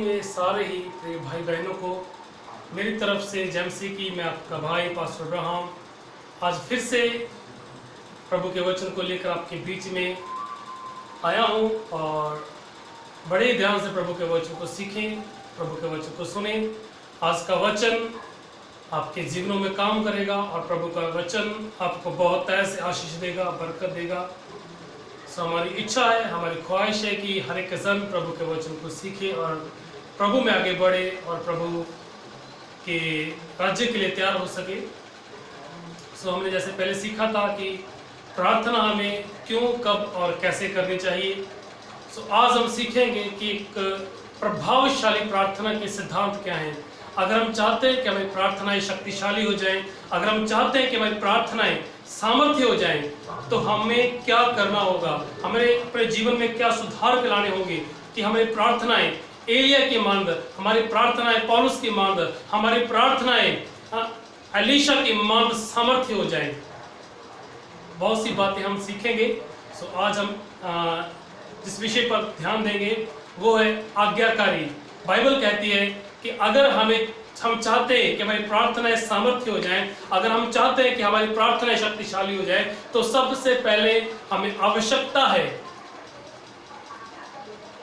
ये सारे ही प्रिय भाई बहनों को मेरी तरफ से जेमसी की, मैं आपका भाई पास्टर अब्राहम आज फिर से प्रभु के वचन को लेकर आपके बीच में आया हूँ और बड़े ध्यान से प्रभु के वचन को सीखें, प्रभु के वचन को सुने। आज का वचन आपके जीवनों में काम करेगा और प्रभु का वचन आपको बहुत तरह से आशीष देगा, बरकत देगा। सो हमारी इच्छा है, हमारी ख्वाहिश है कि हर एक जन प्रभु के वचन को सीखे और प्रभु में आगे बढ़े और प्रभु के राज्य के लिए तैयार हो सके। सो हमने जैसे पहले सीखा था कि प्रार्थना हमें क्यों, कब और कैसे करनी चाहिए। सो आज हम सीखेंगे कि एक प्रभावशाली प्रार्थना के सिद्धांत क्या हैं। अगर हम चाहते हैं कि हमारी प्रार्थनाएं शक्तिशाली हो जाएं, अगर हम चाहते हैं कि हमारी प्रार्थनाएं सामर्थ्य हो जाएं, तो हमें क्या करना होगा, हमारे अपने जीवन में क्या सुधार लाने होंगे कि हमारी प्रार्थनाएं एलिया के मानदंड, हमारी प्रार्थनाएं पौलुस के मानदंड, हमारी प्रार्थनाएं एलीशा के मानदंड सामर्थ्य हो जाएं। बहुत सी बातें हम सीखेंगे। सो आज हम जिस विषय पर ध्यान देंगे वो है आज्ञाकारी। बाइबल कहती है कि अगर हम चाहते हैं कि हमारी प्रार्थनाएं सामर्थ्य हो जाएं, अगर हम चाहते हैं कि हमारी प्रार्थनाएं शक्तिशाली हो जाएं, तो सबसे पहले हमें आवश्यकता है,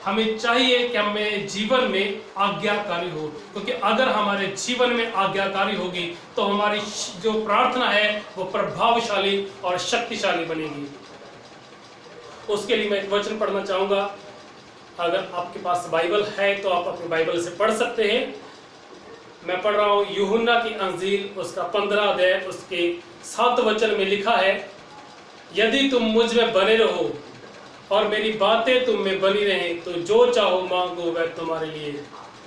हमें चाहिए कि हमें जीवन में आज्ञाकारी हो। क्योंकि अगर हमारे जीवन में आज्ञाकारी होगी तो हमारी जो प्रार्थना है वो प्रभावशाली और शक्तिशाली बनेगी। उसके लिए मैं एक वचन पढ़ना चाहूंगा। अगर आपके पास बाइबल है तो आप अपनी बाइबल से पढ़ सकते हैं। मैं पढ़ रहा हूं यूहन्ना की अंजील, उसका 15 अध्याय, उसके 7 वचन में लिखा है, यदि तुम मुझ में बने रहो और मेरी बातें तुम में बनी रहें तो जो चाहो मांगो वह तुम्हारे लिए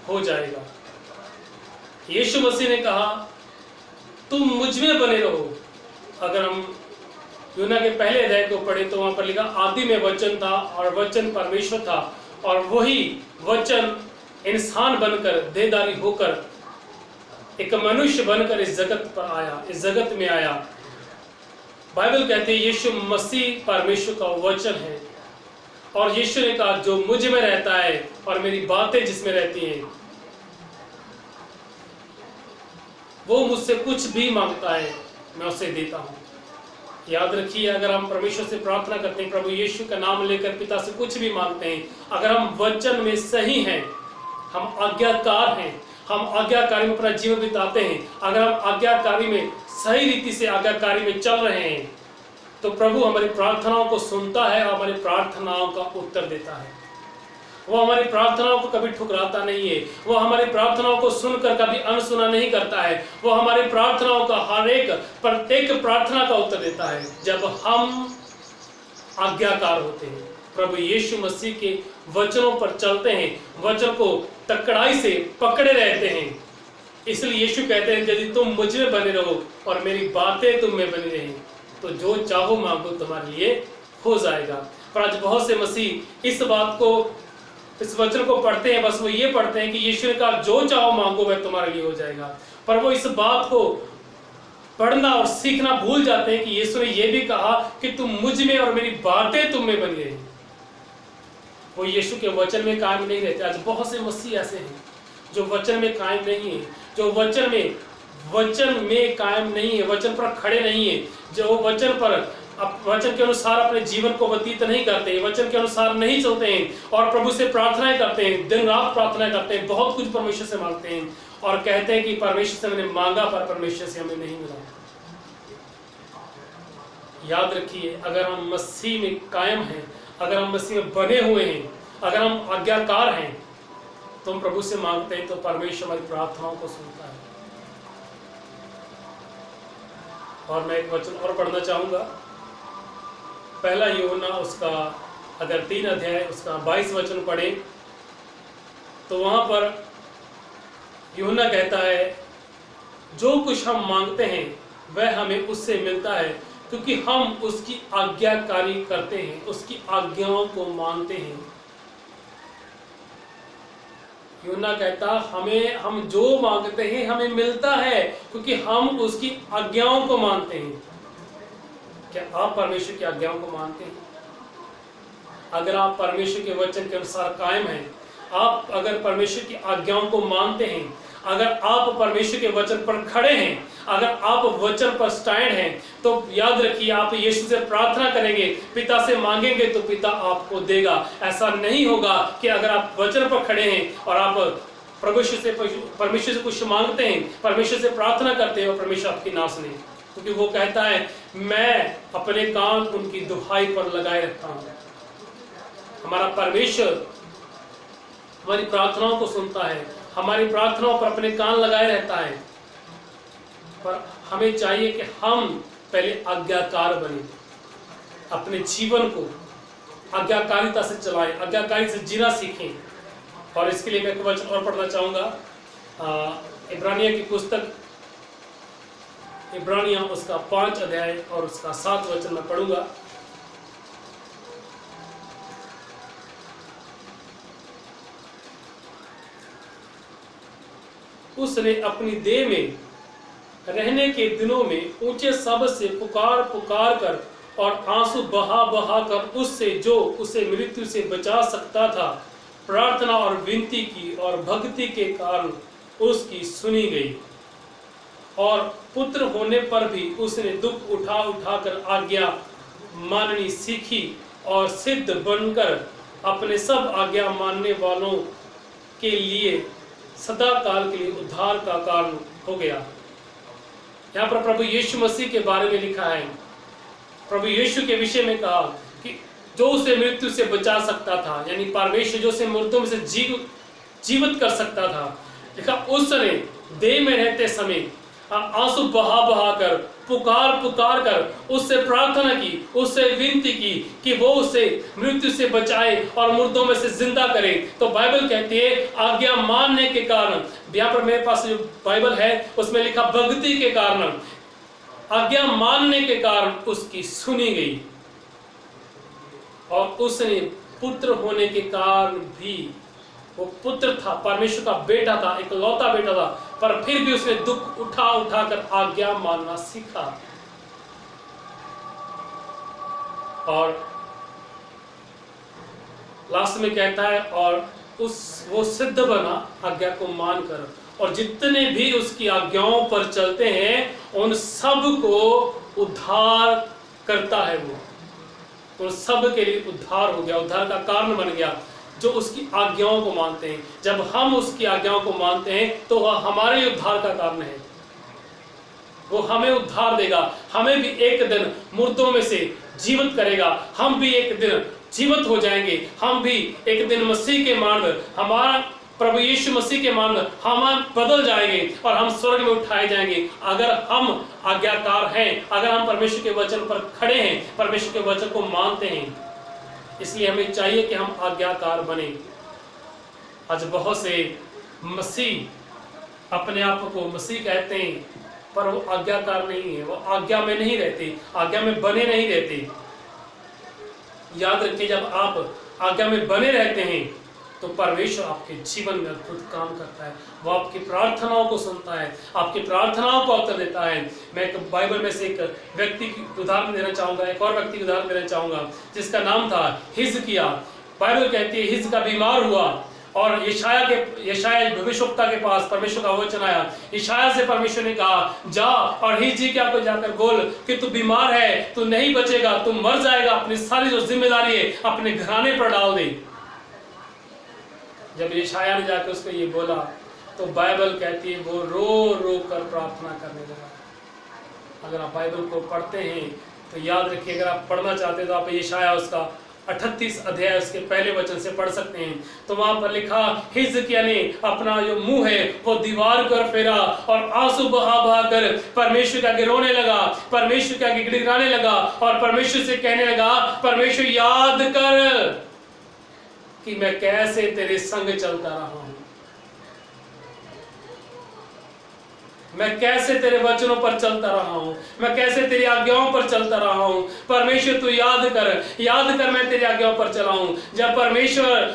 हो जाएगा। यीशु मसीह ने कहा तुम मुझ में बने रहो। अगर हम यूहन्ना के पहले अध्याय को पढ़े तो वहां पर लिखा, आदि में वचन था और वचन परमेश्वर था और वही वचन इंसान बनकर, देहधारी होकर, एक मनुष्य बनकर इस जगत पर आया, इस जगत में आया। बाइबल कहती है यीशु मसीह परमेश्वर का वचन है और यीशु ने कहा जो मुझ में रहता है और मेरी बातें जिसमें रहती हैं वो मुझसे कुछ भी मांगता है मैं उसे देता हूं। याद रखिए, अगर हम परमेश्वर से प्रार्थना करते हैं, प्रभु यीशु का नाम लेकर पिता से कुछ भी मांगते हैं, अगर हम वचन में सही हैं, हम आज्ञाकार हैं, हम आज्ञाकारी में अपना जीवन बिताते हैं, अगर हम आज्ञाकारी में सही रीति से आज्ञाकारी में चल रहे हैं, तो प्रभु हमारी प्रार्थनाओं को सुनता है और हमारी प्रार्थनाओं का उत्तर देता है। वो हमारी प्रार्थनाओं को कभी ठुकराता नहीं है, वो हमारी प्रार्थनाओं को सुनकर कभी अनसुना नहीं करता है, वो हमारी प्रार्थनाओं का प्रत्येक प्रार्थना का उत्तर देता है जब हम आज्ञाकार होते हैं, प्रभु यीशु मसीह के वचनों पर चलते हैं, वचन को तकड़ाई से पकड़े रहते हैं। इसलिए यीशु कहते हैं यदि तुम मुझ में बने रहो और मेरी बातें तुम में बनी रहें तो जो चाहो मांगो तुम्हारे लिए हो जाएगा। पर आज बहुत से मसीह इस बात को, इस वचन को पढ़ते हैं, बस वो ये पढ़ते हैं कि यीशु ने कहा जो चाहो मांगो वह तुम्हारे लिए हो जाएगा, पर वो इस बात को पढ़ना और सीखना भूल जाते हैं कि यीशु ने यह भी कहा कि तुम मुझ में और मेरी बातें तुम में बनी रही। वो यीशु के वचन में कायम नहीं रहते। आज बहुत से मसीह ऐसे हैं जो वचन में कायम नहीं है, जो वचन में कायम नहीं है, वचन पर खड़े नहीं है, जो वचन के अनुसार अपने जीवन को व्यतीत नहीं करते, वचन के अनुसार नहीं चलते हैं और प्रभु से प्रार्थनाएं करते हैं, दिन रात प्रार्थनाएं करते हैं, बहुत कुछ परमेश्वर से मांगते हैं और कहते हैं कि परमेश्वर से मैंने मांगा पर परमेश्वर से हमें नहीं मिला। याद रखिए, अगर हम मसीह में कायम हैं, अगर हम मसीह में बने हुए हैं, अगर हम आज्ञाकार हैं, तो हम प्रभु से मांगते हैं तो परमेश्वर हमारी प्रार्थनाओं को सुनता है। और मैं एक वचन और पढ़ना चाहूंगा, पहला यूहन्ना उसका अगर 3 अध्याय उसका 22 वचन पढ़े तो वहां पर यूहन्ना कहता है जो कुछ हम मांगते हैं वह हमें उससे मिलता है क्योंकि हम उसकी आज्ञाकारी करते हैं, उसकी आज्ञाओं को मानते हैं। यूहन्ना कहता हम जो मांगते हैं हमें मिलता है क्योंकि हम उसकी आज्ञाओं को मानते हैं। क्या आप परमेश्वर की आज्ञाओं को मानते हैं? अगर आप परमेश्वर के वचन के अनुसार कायम हैं, आप अगर परमेश्वर की आज्ञाओं को मानते हैं, अगर आप परमेश्वर के वचन पर खड़े हैं, अगर आप वचन पर स्टैंड हैं, तो याद रखिए आप यीशु से प्रार्थना करेंगे, पिता से मांगेंगे तो पिता आपको देगा। ऐसा नहीं होगा कि अगर आप वचन पर खड़े हैं और आप परमेश्वर से कुछ मांगते हैं, परमेश्वर से प्रार्थना करते हैं और परमेश्वर आपकी ना सुने, क्योंकि वो कहता है मैं अपने कान उनकी दुहाई पर लगाए रखता हूं। हमारा परमेश्वर हमारी प्रार्थनाओं को सुनता है, हमारी प्रार्थनाओं पर अपने कान लगाए रहता है, पर हमें चाहिए कि हम पहले आज्ञाकार बने, अपने जीवन को आज्ञाकारिता से चलाएं, आज्ञाकारी से जीना सीखें। और इसके लिए मैं एक वचन और पढ़ना चाहूंगा, इब्रानिया की पुस्तक, इब्रानिया उसका 5 अध्याय और उसका 7 वचन मैं पढ़ूंगा। उसने अपनी देह में रहने के दिनों में ऊंचे शब्द से पुकार पुकार कर और आंसू बहा बहा कर उससे जो उसे मृत्यु से बचा सकता था प्रार्थना और विनती की, और भक्ति के कारण उसकी सुनी गई। और पुत्र होने पर भी उसने दुख उठा उठा कर आज्ञा माननी सीखी और सिद्ध बनकर अपने सब आज्ञा मानने वालों के लिए सदा काल के लिए उद्धार का कारण हो गया। यहाँ पर प्रभु यीशु मसीह के बारे में लिखा है, प्रभु यीशु के विषय में कहा कि जो उसे मृत्यु से बचा सकता था, यानी परमेश्वर जो उसे मृत्यु में से जीवित कर सकता था, लिखा उसने देह में रहते समय आंसू बहा बहा कर पुकार पुकार कर उससे प्रार्थना की, उससे विनती की कि वो उसे मृत्यु से बचाए और मुर्दों में से जिंदा करे। तो बाइबल कहती है आज्ञा मानने के कारण, यहाँ पर मेरे पास जो बाइबल है उसमें लिखा भक्ति के कारण, आज्ञा मानने के कारण उसकी सुनी गई। और उसने पुत्र होने के कारण भी, वो पुत्र था, परमेश्वर का बेटा था, एक लौता बेटा था, पर फिर भी उसने दुख उठा उठा कर आज्ञा मानना सीखा। और लास्ट में कहता है और वो सिद्ध बना आज्ञा को मानकर, और जितने भी उसकी आज्ञाओं पर चलते हैं उन सब को उद्धार करता है। वो उन सब के लिए उद्धार हो गया, उद्धार का कारण बन गया जो उसकी आज्ञाओं को मानते हैं। जब हम उसकी आज्ञाओं को मानते हैं तो वह हमारे उद्धार का कारण है, वो हमें उद्धार देगा, हमें भी एक दिन मुर्दों में से जीवित करेगा, हम भी एक दिन जीवित हो जाएंगे, हम भी एक दिन मसीह के मार्ग, हमारा प्रभु यीशु मसीह के मार्ग हम बदल जाएंगे और हम स्वर्ग में उठाए जाएंगे। अगर हम आज्ञाकार हैं, अगर हम परमेश्वर के वचन पर खड़े हैं, परमेश्वर के वचन को मानते हैं, इसलिए हमें चाहिए कि हम आज्ञाकार बने। आज बहुत से मसीह अपने आप को मसीह कहते हैं, पर वो आज्ञाकार नहीं है, वो आज्ञा में नहीं रहते, आज्ञा में बने नहीं रहते। याद रखिए, जब आप आज्ञा में बने रहते हैं तो परमेश्वर आपके जीवन में अद्भुत काम करता है, वो आपकी प्रार्थनाओं को सुनता है, आपकी प्रार्थनाओं को उत्तर देता है। मैं एक बाइबल में से एक व्यक्ति की उदाहरण देना चाहूंगा, एक और व्यक्ति की उदाहरण देना चाहूंगा जिसका नाम था हिजकिय्याह। बाइबल कहती है हिजकिय्याह बीमार हुआ और यशाया भविष्यवक्ता के पास परमेश्वर का वचन आया। यशाया से परमेश्वर ने कहा जा और हिजकिय्याह को जाकर बोल कि तू बीमार है, तू नहीं बचेगा, तू मर जाएगा, अपनी सारी जो जिम्मेदारी है अपने घराने पर डाल दे। जब यशाया ने जाकर उसको ये बोला तो बाइबल कहती है वो रो रो कर प्रार्थना करने लगा। अगर आप बाइबल को पढ़ते हैं तो याद रखिए, अगर आप पढ़ना चाहते हैं तो आप यशाया उसका 38 अध्याय उसके पहले वचन से पढ़ सकते हैं। तो वहां पर लिखा हिजकिय्याह ने अपना जो मुंह है वो दीवार पर फेरा और आंसू बहा बहा कर परमेश्वर के आगे रोने लगा, परमेश्वर के आगे गिड़गिड़ाने लगा और परमेश्वर से कहने लगा परमेश्वर याद कर कि मैं कैसे तेरे संग चलता रहा हूं, मैं कैसे तेरे वचनों पर चलता रहा हूं, मैं कैसे तेरी आज्ञाओं पर चलता रहा हूं। परमेश्वर तू याद कर मैं तेरी आज्ञाओं पर चला हूं। जब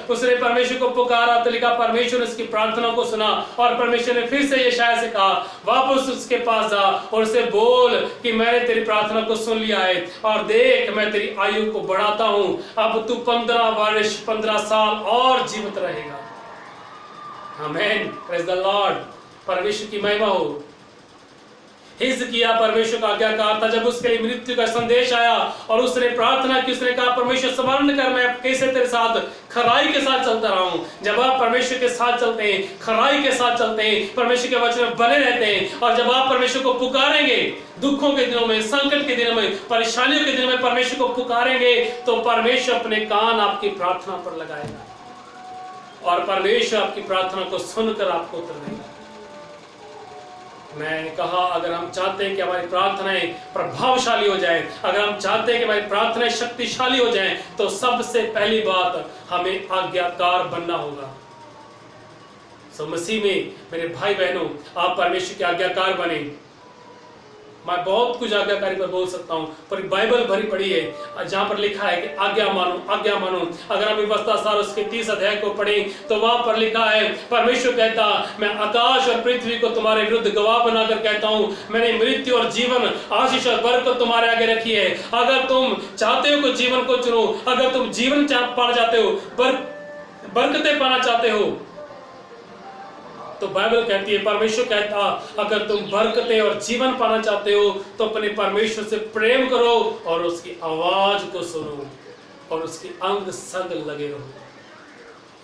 उसने परमेश्वर को पुकारा तो लिखा परमेश्वर ने उसकी प्रार्थना को सुना और परमेश्वर ने फिर से यशाया से कहा वापस उसके पास जा और उसे बोल कि मैंने तेरी प्रार्थना को सुन लिया है और देख मैं तेरी आयु को बढ़ाता हूं, अब तू 15 वर्ष 15 साल और जीवित रहेगा। आमेन, प्रेज द लॉर्ड, परमेश्वर की महिमा हो। हिजकिय्याह परमेश्वर का आज्ञाकार था। जब उसके लिए मृत्यु का संदेश आया और उसने प्रार्थना की, उसने कहा परमेश्वर स्मरण कर, मैं कैसे तेरे साथ खराई के साथ चलता रहा हूं। जब आप परमेश्वर के साथ चलते हैं, खराई के साथ चलते हैं, परमेश्वर के वचन में बने रहते हैं, और जब आप परमेश्वर को पुकारेंगे दुखों के दिनों में, संकट के दिनों में, परेशानियों के दिनों में परमेश्वर को पुकारेंगे, तो परमेश्वर अपने कान आपकी प्रार्थना पर लगाएगा और परमेश्वर आपकी प्रार्थना को सुनकर आपको उत्तर देगा। मैंने कहा, अगर हम चाहते हैं कि हमारी प्रार्थनाएं प्रभावशाली हो जाएं, अगर हम चाहते हैं कि हमारी प्रार्थनाएं शक्तिशाली हो जाएं, तो सबसे पहली बात हमें आज्ञाकार बनना होगा। सो मसीह में मेरे भाई बहनों, आप परमेश्वर के आज्ञाकार बने। मैं बहुत कुछ आज्ञाकारी पर बोल सकता हूँ, पर बाइबल भरी पड़ी है जहाँ पर लिखा है कि आज्ञा मानो, आज्ञा मानो। अगर हम व्यवस्था सार उसके 30 अध्याय को पढ़ें तो वहां पर लिखा है, परमेश्वर कहता, मैं आकाश और पृथ्वी को तुम्हारे विरुद्ध गवाह बनाकर कहता हूँ, मैंने मृत्यु और जीवन, आशीष और बरकत तुम्हारे आगे रखी है। अगर तुम चाहते हो कि जीवन को चुनो, अगर तुम जीवन पाना चाहते हो, बरकतें पाना चाहते हो, तो बाइबल कहती है, परमेश्वर कहता, अगर तुम बरकतें और जीवन पाना चाहते हो तो अपने परमेश्वर से प्रेम करो और उसकी आवाज को सुनो और उसके अंग संग लगे रहो।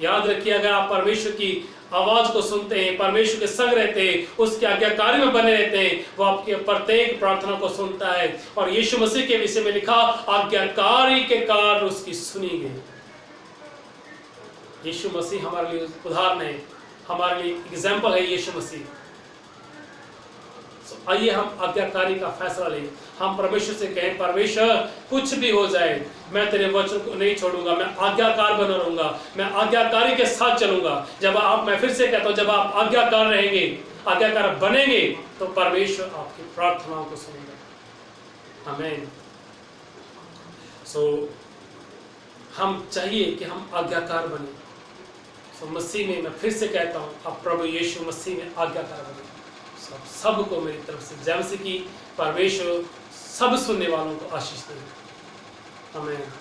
याद रखिए, अगर आप परमेश्वर की आवाज को सुनते हैं, परमेश्वर के संग रहते हैं, उसके आज्ञाकारी में बने रहते हैं, वो आपकी प्रत्येक प्रार्थना को सुनता है। और यीशु मसीह के विषय में लिखा, आज्ञाकारी के कारण उसकी सुनी गई। यीशु मसीह हमारे लिए उदाहरण है, हमारे लिए एग्जाम्पल है यीशु मसीह। आइए हम आज्ञाकारी का फैसला लें। हम परमेश्वर से कहें, परमेश्वर कुछ भी हो जाए, मैं तेरे वचन को नहीं छोड़ूंगा, मैं आज्ञाकार बना रहूंगा, मैं आज्ञाकारी के साथ चलूंगा। जब आप, मैं फिर से कहता हूं, जब आप आज्ञाकार रहेंगे, आज्ञाकार बनेंगे, तो परमेश्वर आपकी प्रार्थनाओं को सुनेगा। आमीन। हम चाहिए कि हम आज्ञाकार बने। मसीह में, मैं फिर से कहता हूं, आप प्रभु यीशु मसीह में आज्ञाकार बने। सबको मेरी तरफ से जय मसीह की। परमेश्वर सब सुनने वालों को आशीष दे। आमीन।